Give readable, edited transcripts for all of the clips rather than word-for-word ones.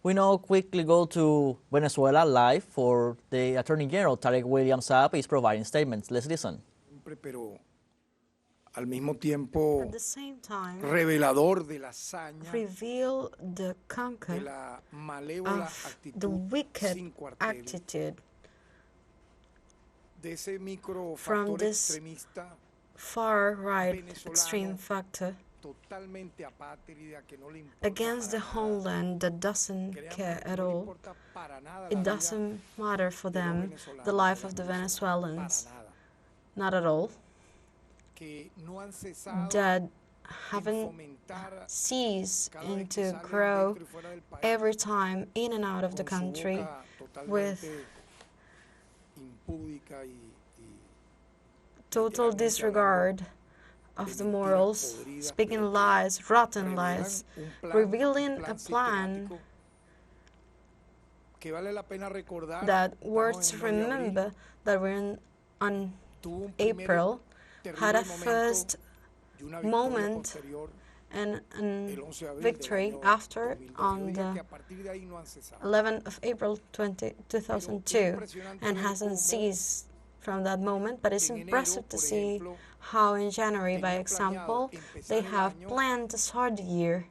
We now quickly go to Venezuela live for the Attorney General, Tarek William Saab, is providing statements. Let's listen. Pero al mismo tiempo At the same time, revelador de la hazaña, reveal the de conquer la malévola of the actitud wicked sin cuartel, attitude de ese micro from factor this extremista far-right extreme factor totalmente apátrida que no le importa against the para nada. homeland that doesn't Créanme, care at no le all. importa para nada la It vida doesn't matter for de los them venezolanos, the de life las of the venezolanas, Venezuelans, para nada. not at all, Que no han cesado that en haven't fomentar ceased cada vez que into salen grow dentro y fuera del país every time in and out of the con su country boca with totalmente impúdica y total literalmente disregard of the morals, speaking lies, rotten lies, revealing a plan que vale la pena recordar. that Estamos words en el mes de abril. remember that we're on Tuvo un primer April, had a terrible first y una victoria moment posterior and el a 11 de abril victory del año after 2002. on Yo diría the que a partir de ahí no han cesado. 11th of April 2002 and hasn't ceased from that moment, but it's En enero, impressive to por see ejemplo, how in January, by tenían example, planeado they empezar el have año planned to start the year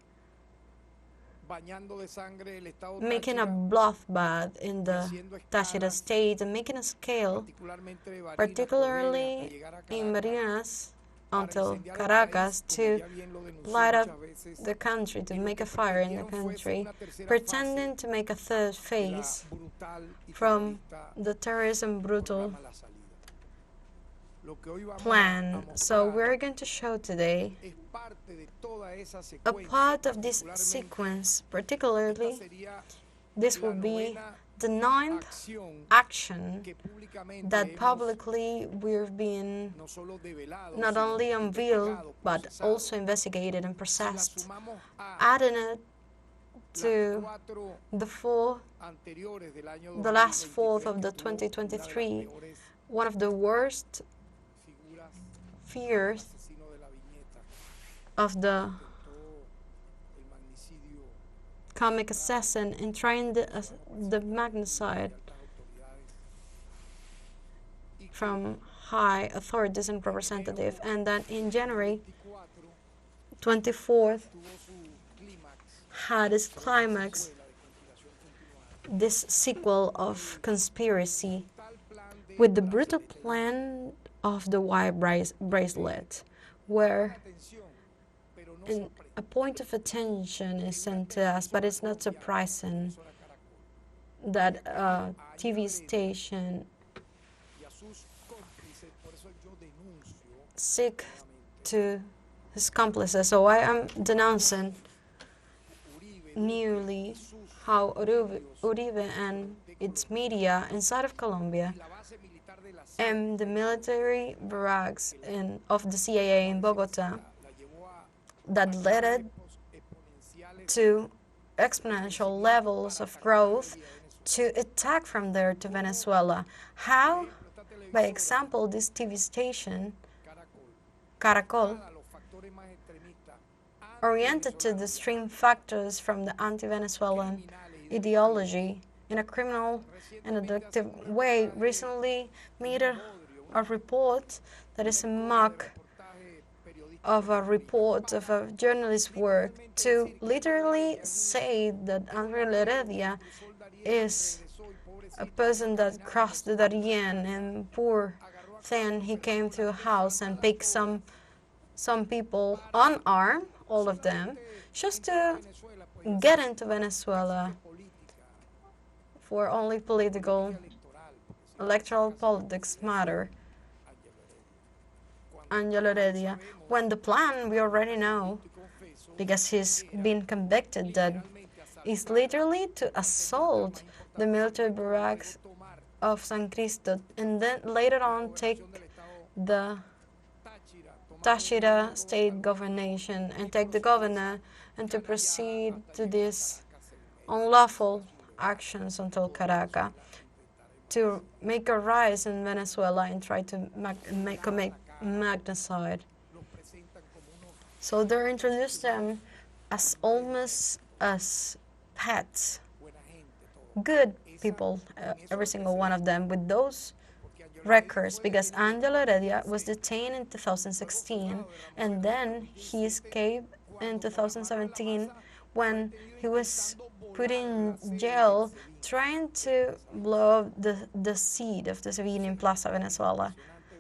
bañando de sangre el estado making a Táchira, bloodbath in the haciendo Táchira escalas, state and making a scale, particularmente de Barinas, Correa, hasta particularly llegar a in Caracas, Marinas para until incendiar el Caracas, país, como to ya bien lo denunció light up muchas veces, the country, to y lo make que a fire in the pretendieron fuese country, una tercera pretending fase to make a third de la phase brutal y from terrorista the terrorism brutal programa La Salida. Lo que hoy vamos a plan. So mostrar we're going to show today es parte de toda esa a secuencia, part of this particularmente sequence. esta Particularly, sería this la will be novena the ninth acción action que públicamente that hemos publicly we've been no solo develado, not sino only unveiled investigado, but procesado. also investigated and Si la processed, sumamos a adding it las to cuatro the four, anteriores del año the last 2023, fourth of the que tuvo una de las 2023, peores one of the worst figuras fears asesino de la viñeta, of the intentó el magnicidio comic assassin in trying the magnicide de altas autoridades y que from high authorities and representative, and that in January 24th tuvo su clímax had its climax, de conspiración continuada. this sequel of conspiracy Tal plan de with the brutal plan of the white bracelet, where atención, pero no a sorprende. point of attention is sent to us, but it's not surprising that a TV station Y a sus cómplices, por eso yo denuncio seek to his accomplices. So I am denouncing Uribe newly how Uribe and its media inside of Colombia y la base militar de la and the military barracks of the CIA in Bogota la llevó a that led it exponenciales to exponential levels of growth to attack from there to Venezuela. How? By example, this TV station, Caracol, Caracol, a los factores más extremistas, oriented to the extreme factors from the anti-Venezuelan ideology in a criminal and addictive way, recently made a report that is a mock of a report of a journalist's work to literally say that Andrea Heredia is a person that crossed the Darien and poor thing. He came to a house and picked some people unarmed, all of them, just to get into Venezuela for only political, electoral politics matter. Angelo Heredia, when the plan we already know, because he's been convicted, that is literally to assault the military barracks of San Cristo and then later on take the Táchira state governation and take the governor and to proceed to these unlawful actions until Caracas, to make a rise in Venezuela and try to commit magnicide. So they introduced them as almost as pets good people, every single one of them, with those records, because Angelo Heredia was detained in 2016 and then he escaped in 2017 when he was put in jail trying to blow up the seat of the civilian in Plaza Venezuela.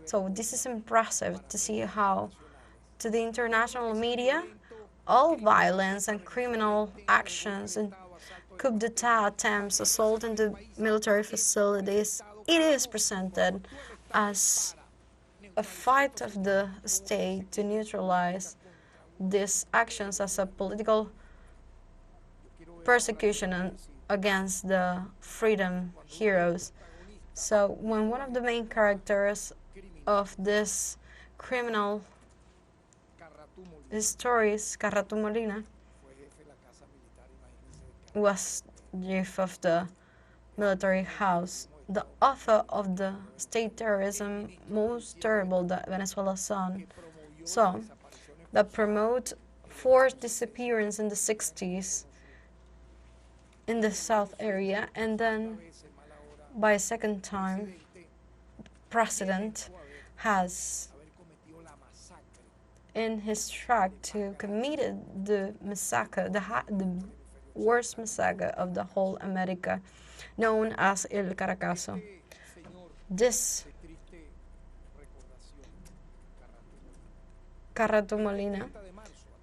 So this is impressive to see how to the international media all violence and criminal actions and coup d'etat attempts, assault into military facilities, it is presented as a fight of the state to neutralize these actions as a political persecution against the freedom heroes. So when one of the main characters of this criminal stories, Carratu Molina, was chief of the military house, the author of the state terrorism most terrible that Venezuela saw, that promote forced disappearance in the 60s in the south area, and then by a second time, president has in his track to committed the massacre, the worst massacre of the whole America, known as El Caracazo. This Carratu Molina,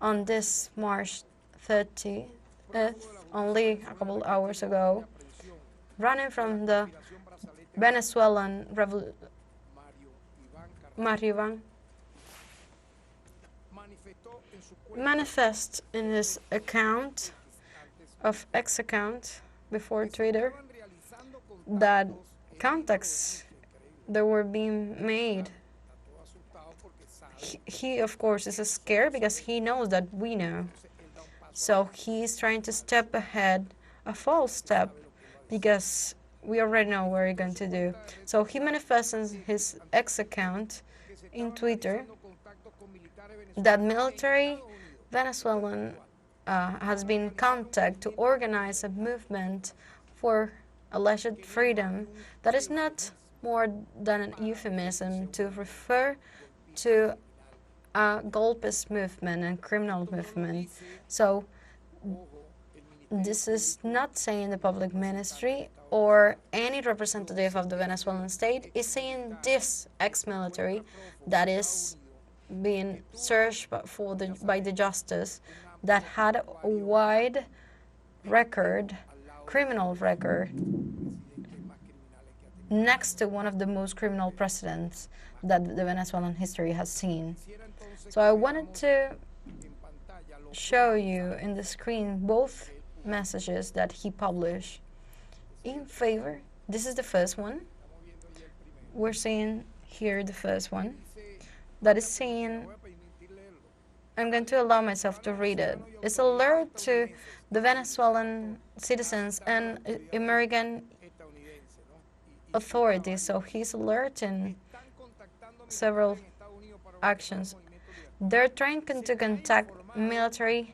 on this March 30th, only a couple hours ago, running from the Venezuelan Mario manifest in his account of X account before Twitter that contacts that were being made. He of course is scared because he knows that we know. So he's trying to step ahead, a false step, because we already know what he's going to do. So he manifests in his X account in Twitter that military Venezuelan has been contacted to organize a movement for alleged freedom that is not more than an euphemism to refer to a golpist movement and criminal movement. So this is not saying the public ministry or any representative of the Venezuelan state, is saying this ex-military that is being searched by the justice that had a wide record, criminal record, next to one of the most criminal presidents that the Venezuelan history has seen. So I wanted to show you in the screen both messages that he published in favor. This is the first one. We're seeing here the first one that is saying, I'm going to allow myself to read it. It's alert to the Venezuelan citizens and American authorities. So he's alerting several actions. They're trying to contact military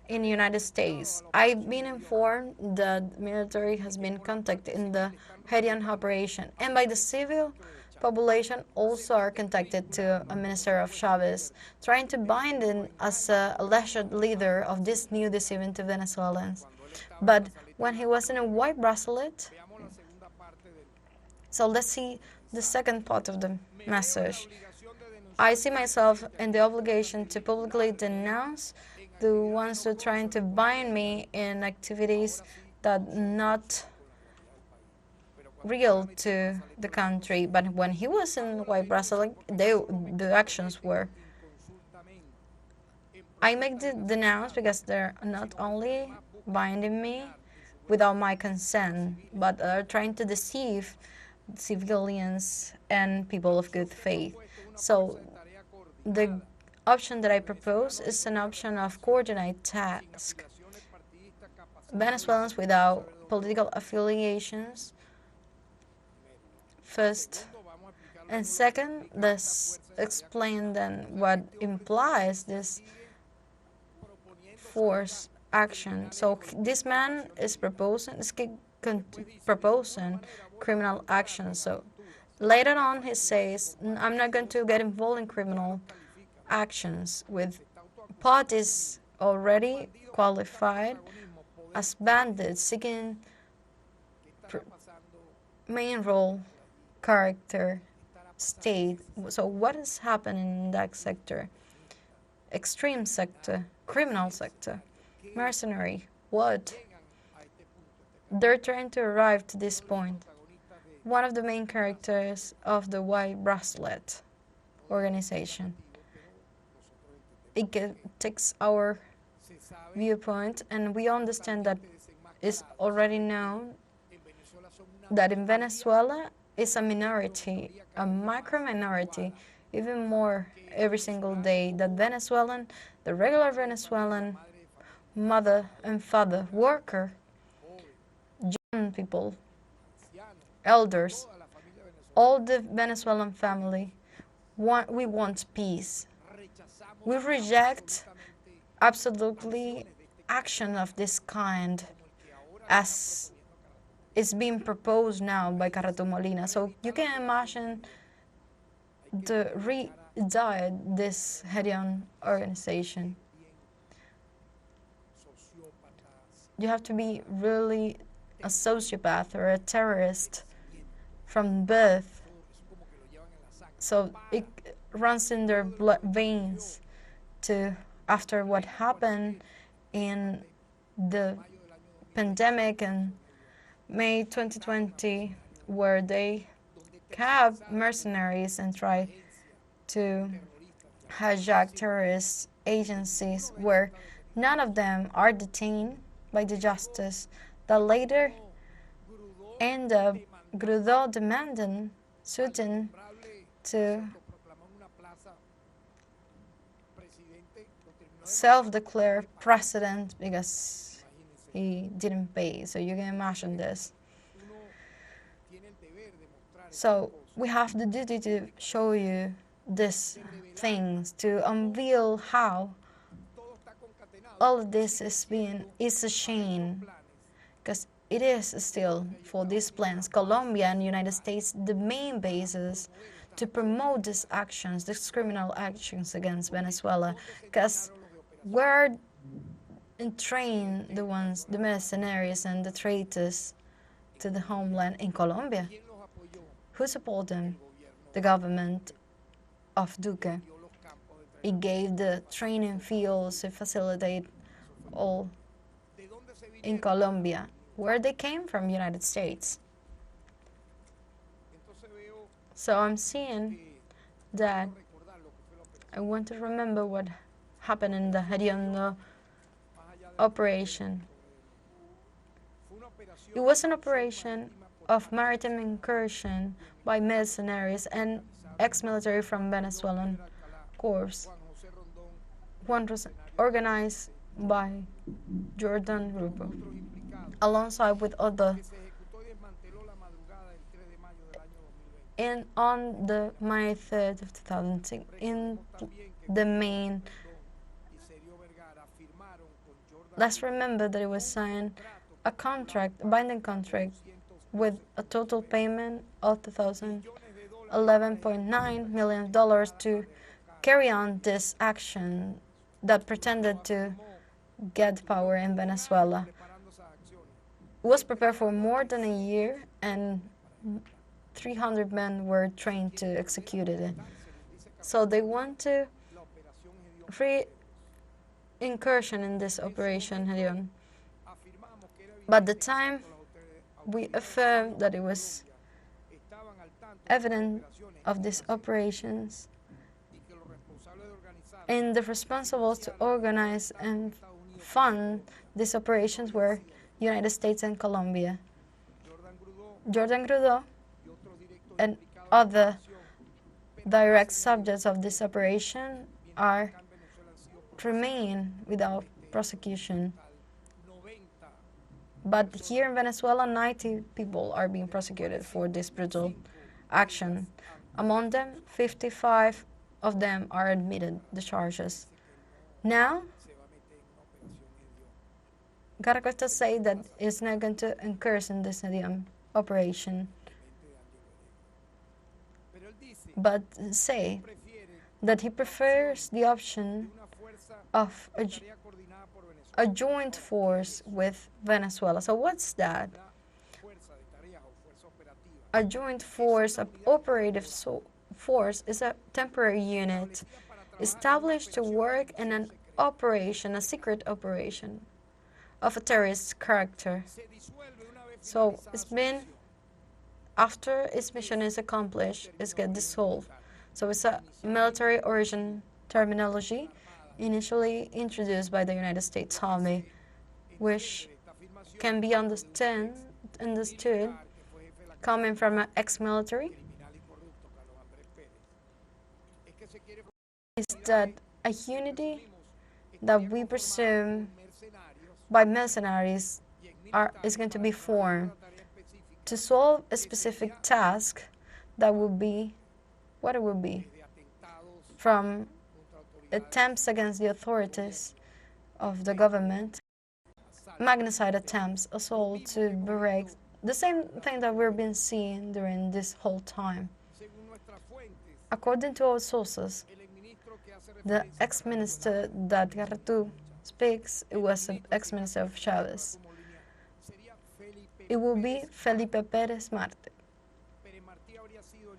in the United States. I've been informed that military has been contacted in the Haitian operation, and by the civil population also are contacted to a minister of Chavez, trying to bind him as a alleged leader of this new deceiving to Venezuelans. But when he was in a white bracelet, so let's see the second part of the message. I see myself in the obligation to publicly denounce the ones who are trying to bind me in activities that not real to the country. But when he was in White Bracelet, the actions were. I make the denounce because they're not only binding me without my consent, but are trying to deceive civilians and people of good faith. So the option that I propose is an option of coordinate task. Venezuelans without political affiliations, first. And second, let's explain then what implies this force action. So this man is proposing criminal action. So later on, he says, I'm not going to get involved in criminal actions with parties already qualified as bandits seeking main role character state. So what is happening in that sector? Extreme sector, criminal sector, mercenary, what? They're trying to arrive to this point. One of the main characters of the White Bracelet organization. It takes our viewpoint, and we understand that it's already known that in Venezuela it's a minority, a micro-minority, even more every single day, that the regular Venezuelan mother and father, worker, young people, elders, all the Venezuelan family, we want peace. We reject absolutely action of this kind as is being proposed now by Carreto Molina. So you can imagine the diet this Herion organization. You have to be really a sociopath or a terrorist from birth. So it runs in their blood veins to after what happened in the pandemic in May 2020, where they have mercenaries and try to hijack terrorist agencies, where none of them are detained by the justice, that later end up Grudó demanding Sutin to self-declare president because he didn't pay. So you can imagine this. So we have the duty to show you these things, to unveil how all of this is a shame, because it is still, for these plans, Colombia and United States, the main basis to promote these actions, these criminal actions against Venezuela, because we're train the mercenaries and the traitors to the homeland in Colombia. Who support them? The government of Duque. It gave the training fields to facilitate all in Colombia, where they came from, United States. So I'm seeing that I want to remember what happened in the Hediondo operation. It was an operation of maritime incursion by mercenaries and ex-military from Venezuelan corps. One was organized by Jordan Grupo, alongside with other. And on the May 3rd of 2006, in the main, let's remember that it was signed a binding contract, with a total payment of $11.9 million to carry on this action that pretended to get power in Venezuela. It was prepared for more than a year, and 300 men were trained to execute it. So they want to incursion in this operation, Herion. But the time we affirmed that it was evident of these operations, and the responsible to organize and fund these operations were United States and Colombia. Jordan Grudó and other direct subjects of this operation remain without prosecution. But here in Venezuela, 90 people are being prosecuted for this brutal action. Among them, 55 of them are admitted the charges. Now, Caracosta say that it's not going to incurse in this idiom operation, but say that he prefers the option of a joint force with Venezuela. So what's that? A joint force, an operative force, is a temporary unit established to work in an operation, a secret operation of a terrorist character. So it's been, after its mission is accomplished, it's get dissolved. So it's a military origin terminology initially introduced by the United States Army, which can be understood coming from an ex-military, is that a unity that we presume by mercenaries is going to be formed to solve a specific task that will be what it will be, from attempts against the authorities of the government, magnicide attempts, assault to break, the same thing that we've been seeing during this whole time. According to our sources, the ex-minister that Garretú speaks, it was an ex-minister of Chavez. It will be Felipe Pérez Marte.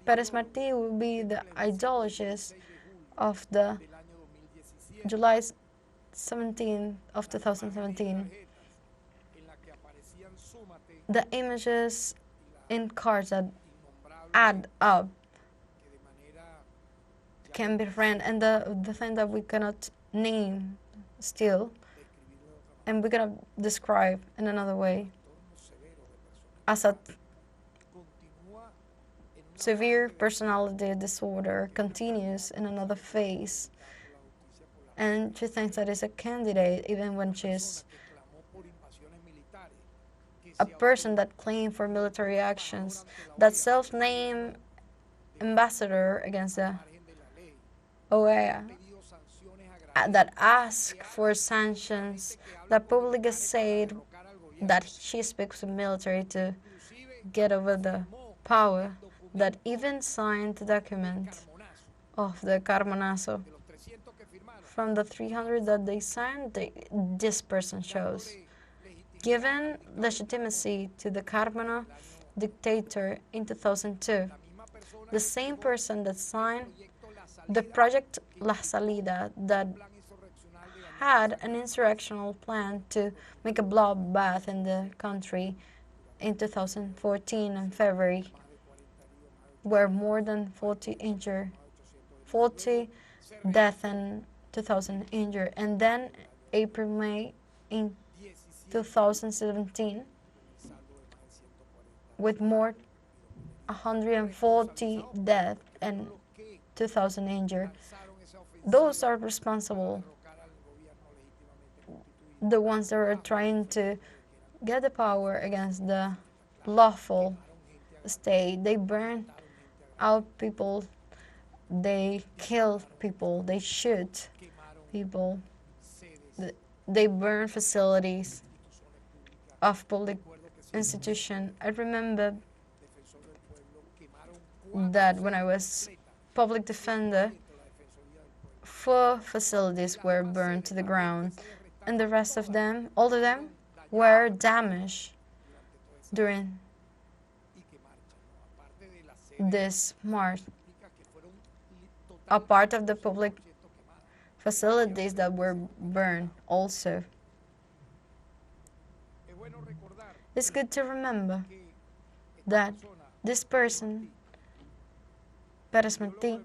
Pérez Martí will be the ideologist of the July 17th of 2017. The images in cards that add up can be read, and the thing that we cannot name still, and we cannot describe in another way, as a severe personality disorder continues in another phase, and she thinks that is a candidate even when she's a person that claimed for military actions, that self-named ambassador against the OEA, that asked for sanctions, that publicly said that she speaks with military to get over the power, that even signed the document of the Carmonazo. From the 300 that they signed, this person shows. Given legitimacy to the Carmona dictator in 2002, the same person that signed the project La Salida, that had an insurrectional plan to make a bloodbath in the country in 2014 in February, where more than 40 injured, 40 deaths and 2,000 injured, and then April, May in 2017, with more 140 deaths and 2,000 injured. Those are responsible, the ones that are trying to get the power against the lawful state. They burn out people, they kill people, they shoot people, they burn facilities of public institutions. I remember that when I was public defender, 4 facilities were burned to the ground, and the rest of them, all of them, were damaged during this march. A part of the public facilities that were burned also. It's good to remember that this person, Pérez Martí,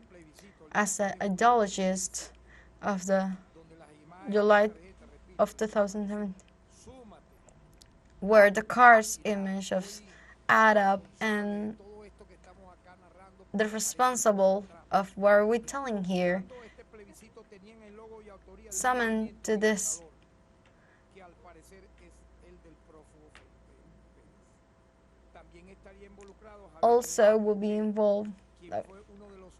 as an ideologist of the July of 2007, where the car's image of add up and the responsible of what are we telling here, summoned to this also will be involved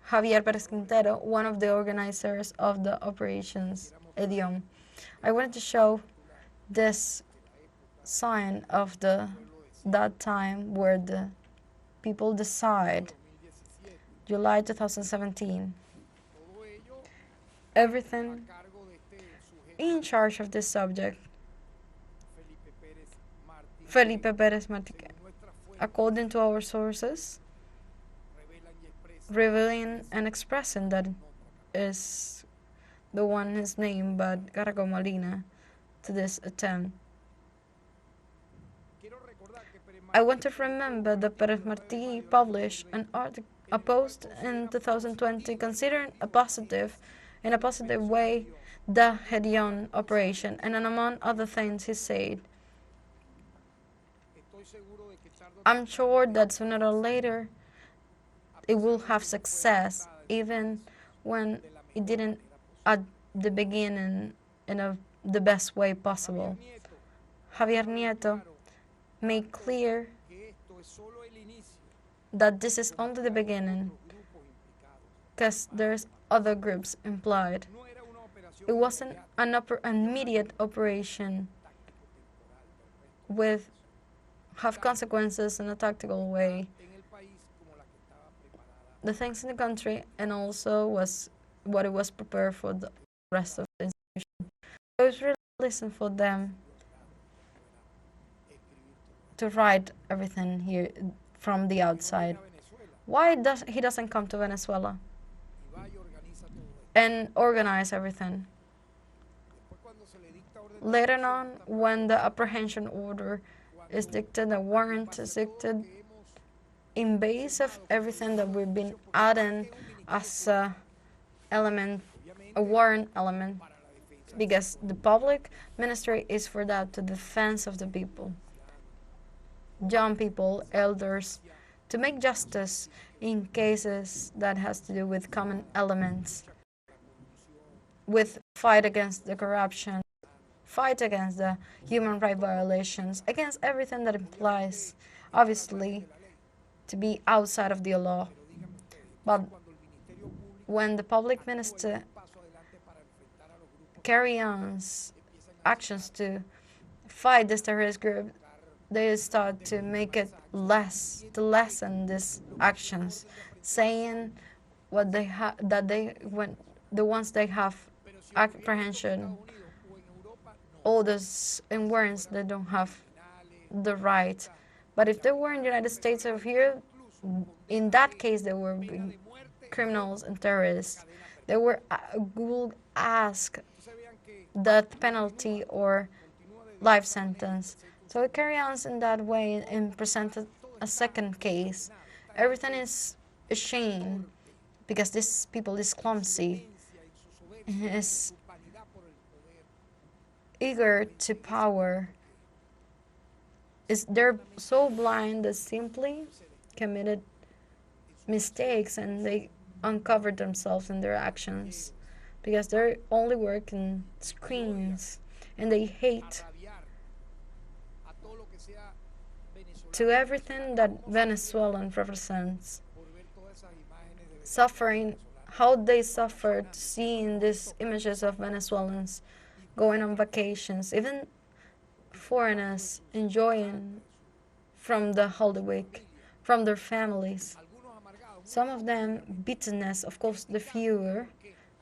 Javier Pérez Quintero, one of the organizers of the operations Idiom. I wanted to show this sign of that time where the people decide, July 2017. Everything in charge of this subject, Felipe Pérez Martínez, according to our sources, revealing and expressing that is the one his name, but Cargo Molina, to this attempt. I want to remember that Pérez Martí published a post in 2020 considering in a positive way, the Gedeon operation, and among other things he said, I'm sure that sooner or later it will have success, even when it didn't at the beginning in the best way possible. Javier Nieto made clear that this is only the beginning, because there's other groups implied. It wasn't an immediate operation with have consequences in a tactical way. The things in the country, and also was what it was prepared for the rest of the institution. So it's really listen for them to write everything here from the outside. Why he doesn't come to Venezuela and organize everything? Later on, when the apprehension order is dictated, the warrant is dictated, in base of everything that we've been adding as a warrant element, because the public ministry is for that, to defense of the people, young people, elders, to make justice in cases that has to do with common elements, with fight against the corruption, fight against the human rights violations, against everything that implies, obviously, to be outside of the law. But when the public minister carry on actions to fight this terrorist group, they start to make it to lessen these actions, saying what they the ones they have apprehension, others in warrants they don't have the right. But if they were in the United States or here, in that case they were criminals and terrorists. They would ask death penalty or life sentence. So it carries on in that way and presented a second case. Everything is a shame because this people is clumsy, is eager to power. They're so blind that simply committed mistakes and they uncovered themselves in their actions because they're only working screens and they hate to everything that Venezuelan represents. Suffering, how they suffered seeing these images of Venezuelans going on vacations, even foreigners enjoying from the Holy Week, from their families. Some of them, bitterness, of course, the fewer,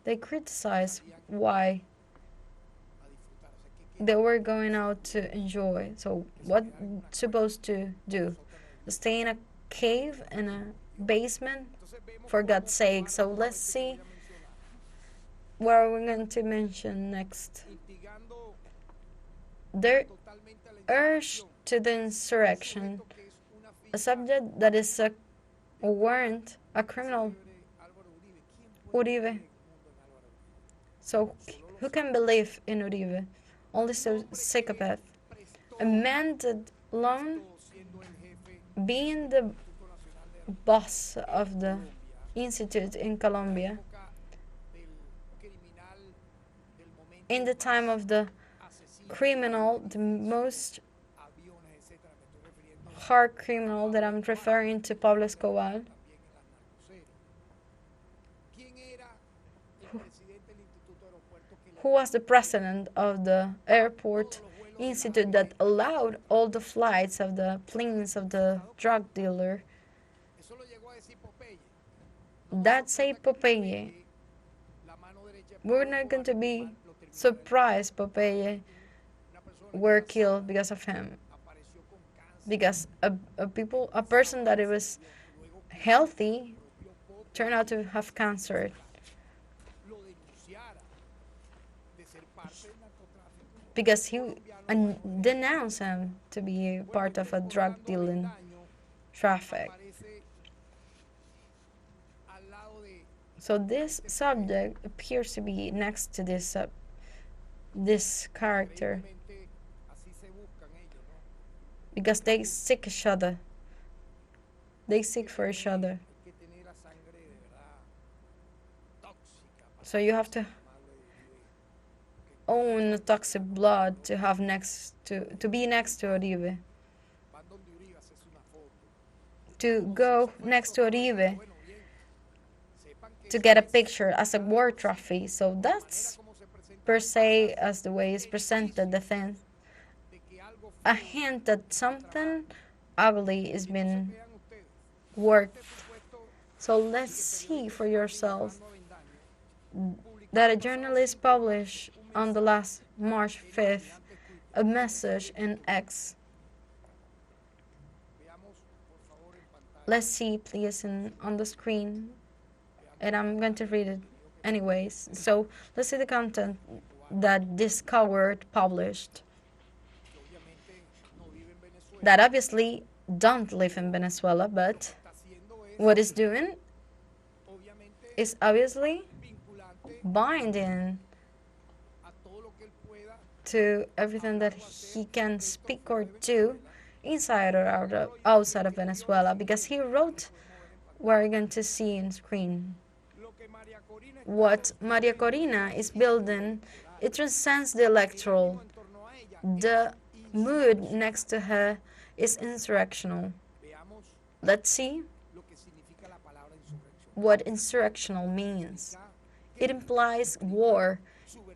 they criticize why they were going out to enjoy. So what supposed to do? Stay in a cave, in a basement? For God's sake. So let's see what are we going to mention next. Their urge to the insurrection, a subject that is a warrant, a criminal, Uribe. So who can believe in Uribe? Only psychopath. A man that alone, being the boss of the institute in Colombia, in the time of the criminal, the most hard criminal that I'm referring to, Pablo Escobar, who was the president of the airport institute that allowed all the flights of the planes of the drug dealer. Eso lo llegó a decir Popeye. That say Popeye. La mano derecha de We're Pablo not going Escobar to be lo terminó surprised Popeye una persona were killed because of him. apareció con cáncer. Because a person that it was healthy turned out to have cancer. Lo denunciara de ser parte del narcotráfico. Because he denounced him to be part of a drug dealing traffic. Aparece al lado de So this subject appears to be next to this character realmente así se buscan ellos, ¿no? because they seek each other. They seek for each other. Hay que tener la sangre de verdad tóxica para So you have to llamarlo de Uribe. own toxic blood to have to be next to Uribe. Van donde Uribe a hacerse una foto. To go next to Uribe Bueno, bien. Sepan que to get a picture as a war trophy. So that's como se presenta per se as the way it's presented the thing. de que algo A hint that something ugly is being vean ustedes. worked. Supuesto So let's see for yourself no avendaño. that a journalist published on the last March 5th a message in X. Veamos por favor en pantalla. Let's see, please, on the screen. And I'm going to read it anyways. So let's see the content that this coward published. Que obviamente no vive en Venezuela. That obviously don't live in Venezuela, but Está haciendo es what it's doing obviamente is obviously vinculante binding a todo lo que él pueda to everything that he can speak or do inside or outside of Venezuela, because he wrote what you're going to see on screen. lo que María Corina está What Maria Corina is building, it transcends the electoral. en torno a ella. The mood next to her is insurrectional. Veamos Let's see lo que significa la palabra insurrección. what insurrectional means. It implies war.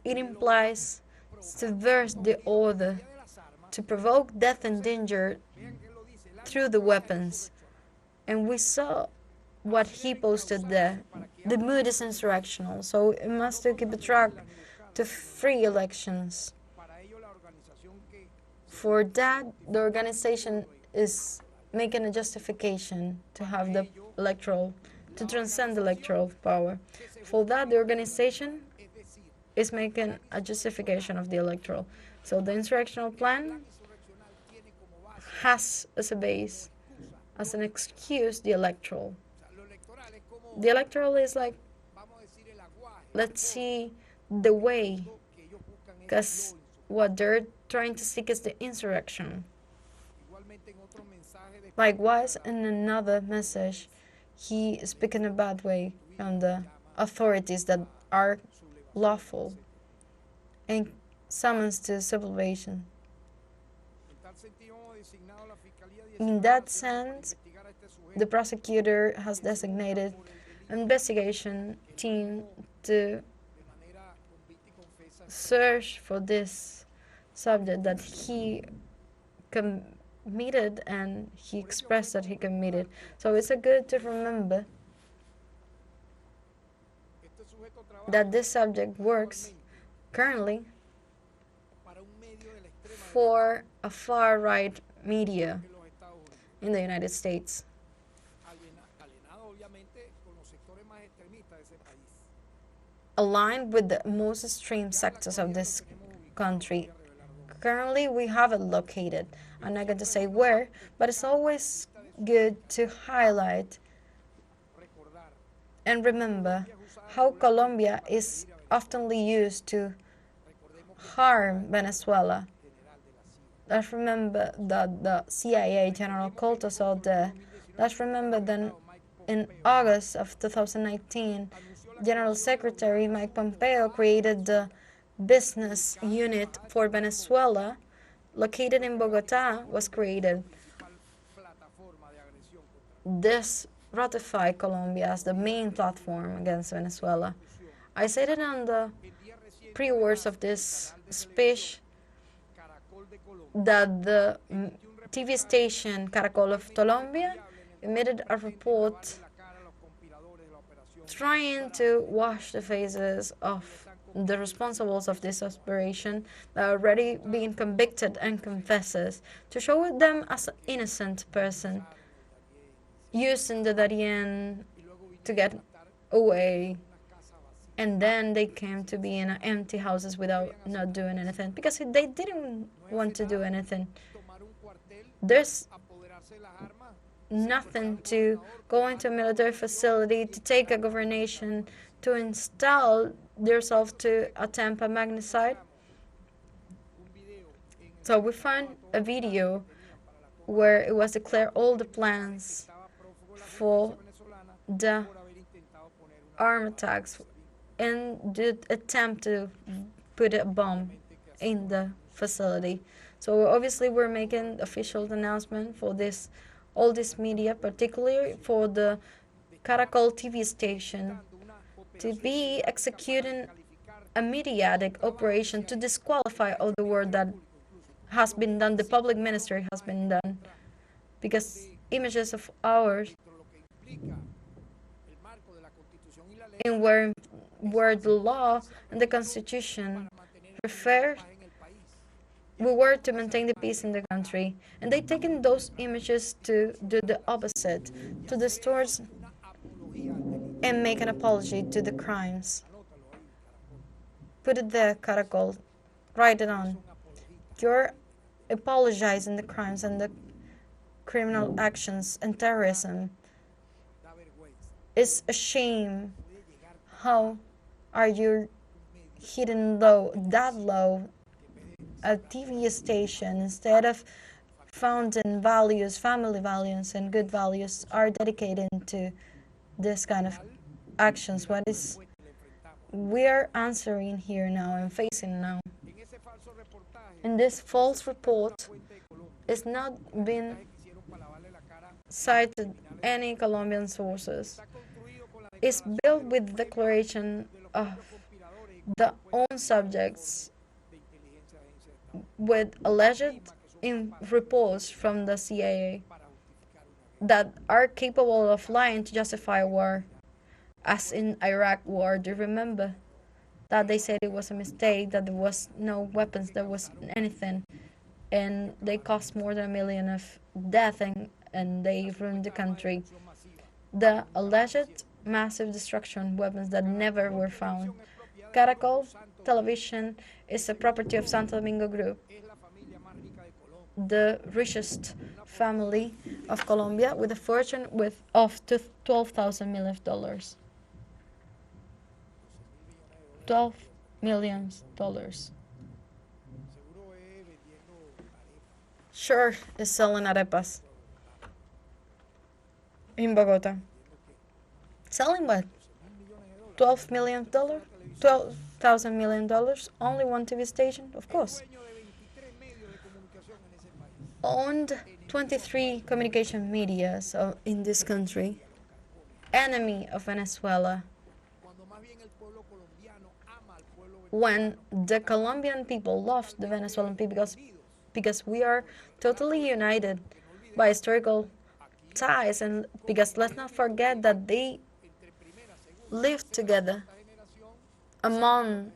It implies subvert the order, De las armas, to provoke death and danger vean que lo dice, la through the weapons. And we saw what he posted there. The mood is insurrectional, so it must to keep a track to free elections. para ello la organización que For that, the organization is making a justification to have the electoral, to transcend the electoral power. For that, the organization es decir, is making a justification of the electoral. So the insurrectional plan insurreccional tiene como base, has as a base, as an excuse, the electoral. o sea, lo electoral es como, The electoral is like, vamos a decir, el aguaje, let's see the way, que ellos buscan es because what they're trying to seek is the insurrection. igualmente en otro mensaje de Likewise, in another message, he is speaking a bad way on the authorities that are lawful and summons to sublevación. en tal sentido hemos designado a la Fiscalía In that sense, investigar a este sujeto the prosecutor has designated an investigation team to de manera convicta y confesa search for this subject that he committed and he expressed that he committed. So it's a good to remember este sujeto trabaja that this subject works currently para un medio de la extrema for a far-right media de los Estados Unidos, in the United States, alienado obviamente con los sectores más extremistas de ese país. aligned with the most extreme sectors of this country. Currently, we have it located. I'm not going to say where, but it's always good to highlight Recordar and remember how Colombia is oftenly used to harm Venezuela. Let's remember that the CIA General Coltos out there. Let's remember that in August of 2019, General Secretary Mike Pompeo created the business unit for Venezuela, located in Bogota, was created. plataforma de agresión contra This ratified Colombia as the main platform against Venezuela. I said it on the el día reciente pre-words of this speech Caracol de that the TV station Caracol of Colombia emitted a report trying to wash the faces of the responsibles of this operation that are already being convicted and confesses, to show them as an innocent person using the Darien to get away, and then they came to be in empty houses without not doing anything because they didn't want to do anything. There's nothing to go into a military facility, to take a governation, to install themselves to attempt a magnicide. So we found a video where it was declared all the plans for the arm attacks and the attempt to put a bomb in the facility. So obviously we're making official announcement for this, all this media, particularly for the Caracol TV station, to be executing a mediatic operation to disqualify all the work that has been done, the public ministry has been done, because images of ours in where the law and the constitution refer, we were to maintain the peace in the country, and they taken those images to do the opposite, to distort and make an apology to the crimes. Put it there, Caracol. Write it on. You're apologizing the crimes and the criminal actions and terrorism. It's a shame. How are you hitting low, that low, a TV station, instead of founding values, family values and good values, are dedicated to this kind of actions? What is we're answering here now and facing now? In this false report, it's not been cited any Colombian sources. It's built with declaration of the own subjects, with alleged reports from the CIA that are capable of lying to justify war, as in Iraq war. Do you remember that they said it was a mistake, that there was no weapons, there was anything, and they cost more than $1 million of death, and they ruined the country. The alleged massive destruction weapons that never were found. Caracol television is a property of Santo Domingo Group, the richest family of Colombia, with a fortune of $12,000 million. $12 million. Sure, is selling arepas in Bogota. Selling what? $12 million? $12,000 million? Only one TV station? Of course. Owned 23 communication medias in this country. Enemy of Venezuela. When the Colombian people love the Venezuelan people because we are totally united by historical ties, and because let's not forget that they lived together among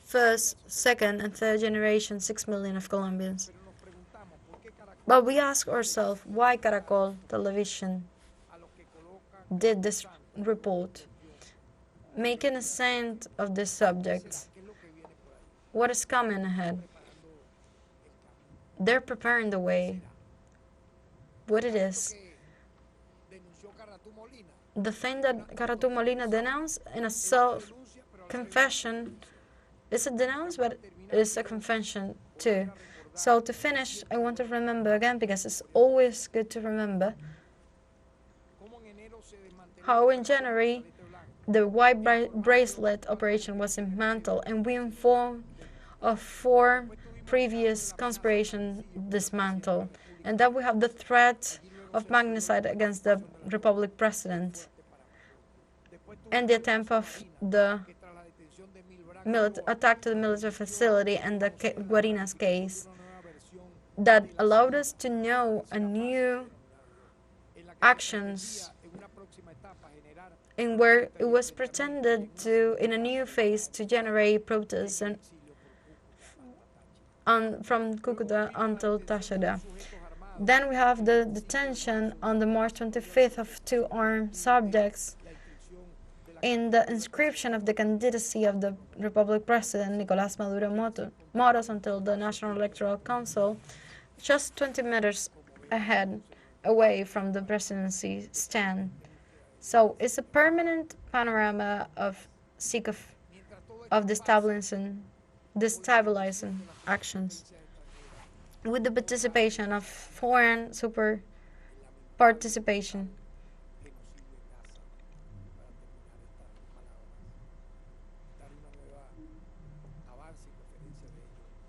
first, second, and third generation, 6 million of Colombians. But we ask ourselves why Caracol television did this report, making a scent of this subject. What is coming ahead? They're preparing the way. What it is? The thing that Caratu Molina denounced in a self-confession is a denounce, but it's a confession too. So to finish, I want to remember again, because it's always good to remember, how in January the white bracelet operation was dismantled, and we informed of 4 previous conspirations dismantled, and that we have the threat of magnicide against the Republic President, and the attempt of the attack to the military facility, and the Guarinas case. that allowed us to know a new actions in where it was pretended to, in a new phase, to generate protests and from Cucuta until Táchira. Then we have the detention on the March 25th of two armed subjects in the inscription of the candidacy of the Republic President Nicolás Maduro Moros until the National Electoral Council, just 20 meters away from the presidency stand. So it's a permanent panorama of destabilizing actions with the participation of foreign super participation.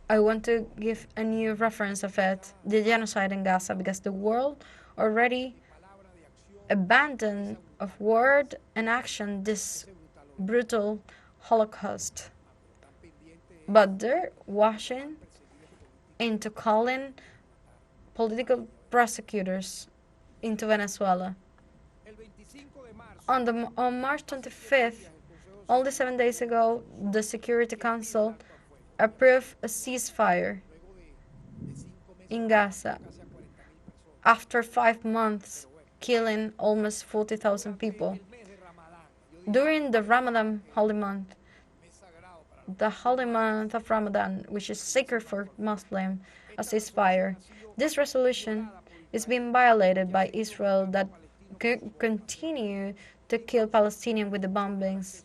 I want to give a new reference of it, the genocide in Gaza, because the world already abandoned of word and action this brutal Holocaust. But they're washing into calling political prosecutors into Venezuela. On March 25th, only 7 days ago, the Security Council approved a ceasefire in Gaza after 5 months, killing almost 40,000 people. During the Ramadan holy month, the holy month of Ramadan, which is sacred for Muslims, a ceasefire. This resolution is being violated by Israel that continue to kill Palestinians with the bombings,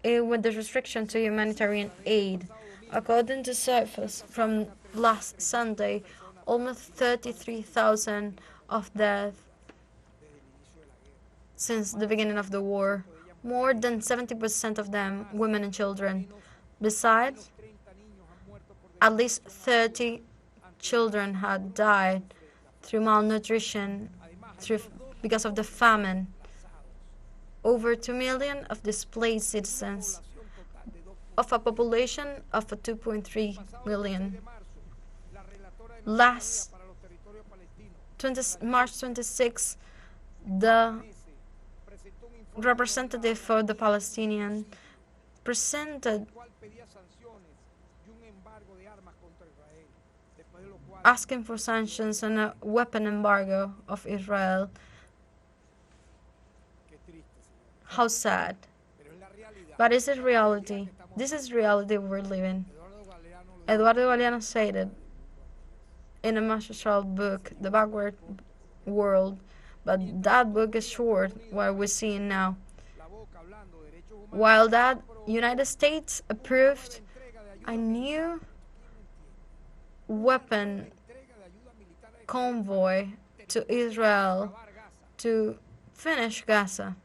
with the restriction to humanitarian aid. According to surface from last Sunday, almost 33,000 of deaths since the beginning of the war. More than 70% of them women and children. Besides, at least 30 children had died through malnutrition because of the famine. Over 2 million of displaced citizens of a population of 2.3 million. Last March 26, the representative for the Palestinian presented asking for sanctions and a weapon embargo of Israel. How sad. But is it reality? This is reality we're living. Eduardo Galeano said it in a magistral book, The Backward World, but that book is short, what we're seeing now. While that United States approved a new weapon convoy to Israel to finish Gaza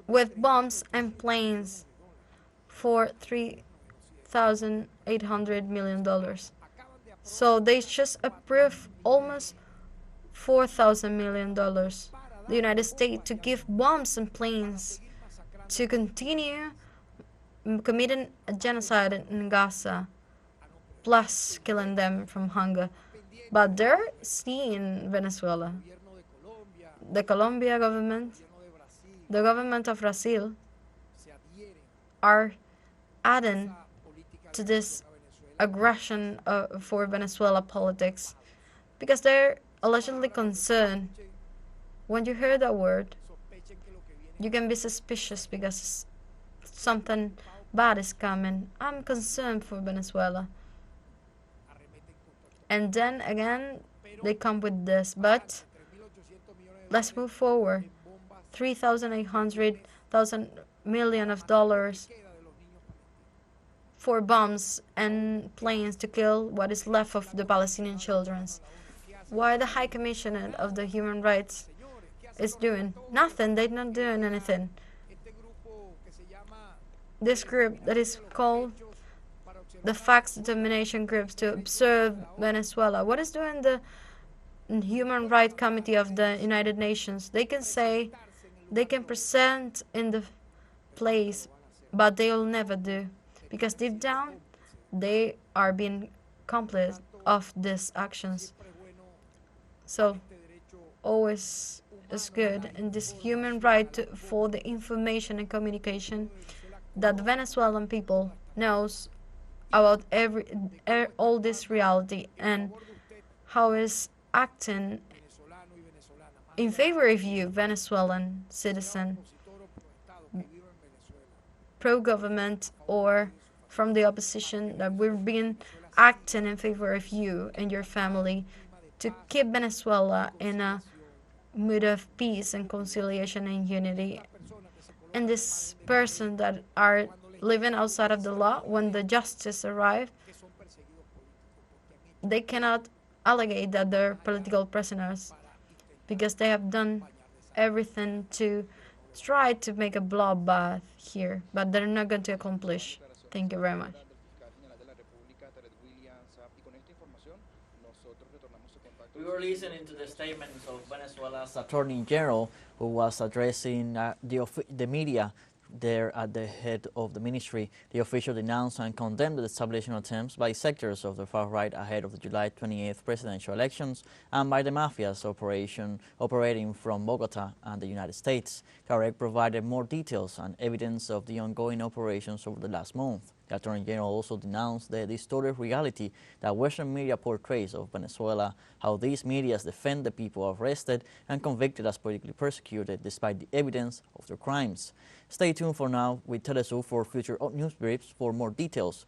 with bombs and planes for $3,800 million. So they just approved almost $4,000 million. The United States to give bombs and planes to continue committing a genocide in Gaza, plus killing them from hunger. But they're seeing Venezuela. The Colombian government, the government of Brazil, are adding to this aggression for Venezuela politics because they're allegedly concerned. When you hear that word, you can be suspicious because something bad is coming. I'm concerned for Venezuela. And then again, they come with this. But let's move forward. $3,800 million for bombs and planes to kill what is left of the Palestinian children. Why the High Commissioner of the Human Rights is doing nothing? They're not doing anything. This group that is called the Facts Determination Groups to observe Venezuela. What is doing the Human Rights Committee of the United Nations? They can say, they can present in the place, but they will never do. Because deep down, they are being compliant of these actions. So always is good, and this human right for the information and communication that the Venezuelan people knows about all this reality and how is acting in favor of you, Venezuelan citizen, pro-government or from the opposition, that we've been acting in favor of you and your family to keep Venezuela in a mood of peace and conciliation and unity. And this person that are living outside of the law, when the justice arrive, they cannot allegate that they're political prisoners because they have done everything to try to make a bloodbath here, but they're not going to accomplish. Thank you very much. We were listening to the statements of Venezuela's Attorney General, who was addressing the media there at the head of the ministry. The official denounced and condemned the establishment attempts by sectors of the far right ahead of the July 28th presidential elections and by the mafias operating from Bogota and the United States. Tarek provided more details and evidence of the ongoing operations over the last month. The Attorney General also denounced the distorted reality that Western media portrays of Venezuela, how these media defend the people arrested and convicted as politically persecuted despite the evidence of their crimes. Stay tuned for now with teleSUR for future news briefs for more details.